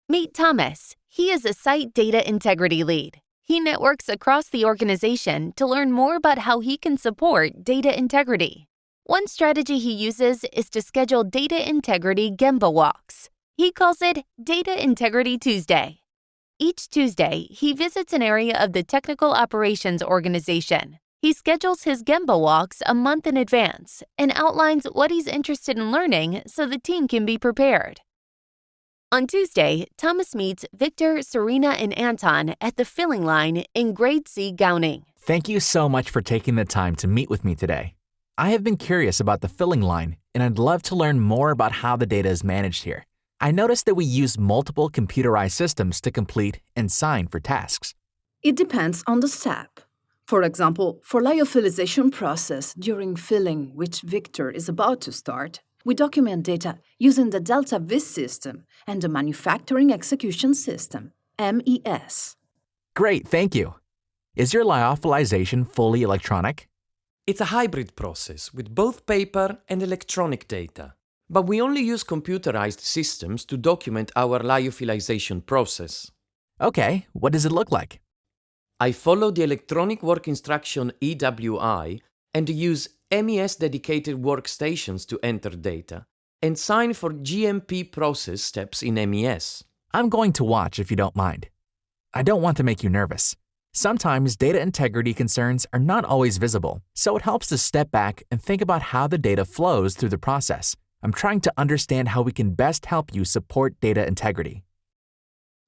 Meet Thomas. He is a site data integrity lead. He networks across the organization to learn more about how he can support data integrity. One strategy he uses is to schedule data integrity Gemba walks. He calls it Data Integrity Tuesday. Each Tuesday, he visits an area of the technical operations organization. He schedules his Gemba walks a month in advance and outlines what he's interested in learning so the team can be prepared. On Tuesday, Thomas meets Victor, Serena, and Anton at the filling line in Grade C gowning. Thank you so much for taking the time to meet with me today. I have been curious about the filling line, and I'd love to learn more about how the data is managed here. I noticed that we use multiple computerized systems to complete and sign for tasks. It depends on the step. For example, for lyophilization process during filling, which Victor is about to start, we document data using the Delta V system and the Manufacturing Execution System, MES. Great, thank you. Is your lyophilization fully electronic? It's a hybrid process with both paper and electronic data, but we only use computerized systems to document our lyophilization process. Okay, what does it look like? I follow the Electronic Work Instruction EWI and use MES-dedicated workstations to enter data and sign for GMP process steps in MES. I'm going to watch if you don't mind. I don't want to make you nervous. Sometimes data integrity concerns are not always visible, so it helps to step back and think about how the data flows through the process. I'm trying to understand how we can best help you support data integrity.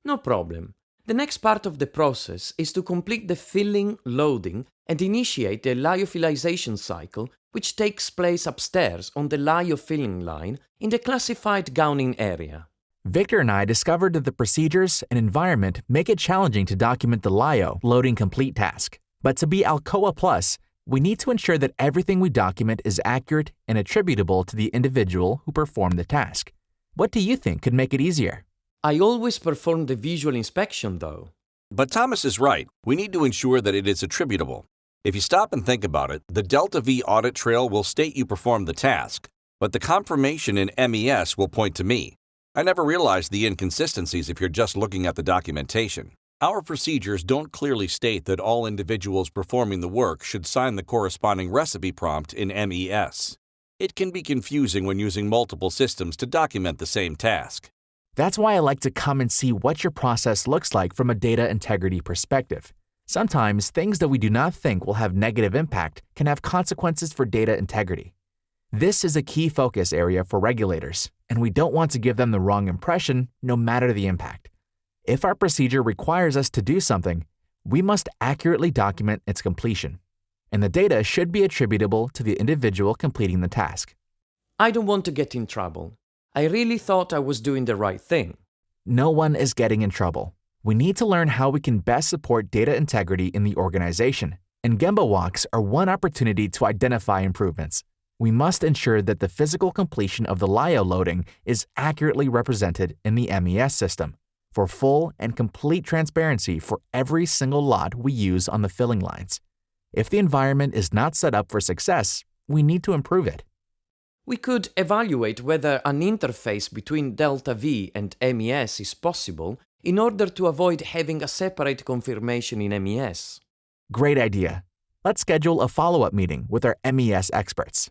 No problem. The next part of the process is to complete the filling, loading, and initiate the lyophilization cycle, which takes place upstairs on the lyofilling line in the classified gowning area. Victor and I discovered that the procedures and environment make it challenging to document the lyo loading complete task. But to be Alcoa Plus, we need to ensure that everything we document is accurate and attributable to the individual who performed the task. What do you think could make it easier? I always perform the visual inspection, though. But Thomas is right. We need to ensure that it is attributable. If you stop and think about it, the Delta V audit trail will state you performed the task, but the confirmation in MES will point to me. I never realized the inconsistencies if you're just looking at the documentation. Our procedures don't clearly state that all individuals performing the work should sign the corresponding recipe prompt in MES. It can be confusing when using multiple systems to document the same task. That's why I like to come and see what your process looks like from a data integrity perspective. Sometimes things that we do not think will have negative impact can have consequences for data integrity. This is a key focus area for regulators, and we don't want to give them the wrong impression no matter the impact. If our procedure requires us to do something, we must accurately document its completion, and the data should be attributable to the individual completing the task. I don't want to get in trouble. I really thought I was doing the right thing. No one is getting in trouble. We need to learn how we can best support data integrity in the organization, and Gemba walks are one opportunity to identify improvements. We must ensure that the physical completion of the lyo loading is accurately represented in the MES system for full and complete transparency for every single lot we use on the filling lines. If the environment is not set up for success, we need to improve it. We could evaluate whether an interface between Delta V and MES is possible in order to avoid having a separate confirmation in MES. Great idea. Let's schedule a follow-up meeting with our MES experts.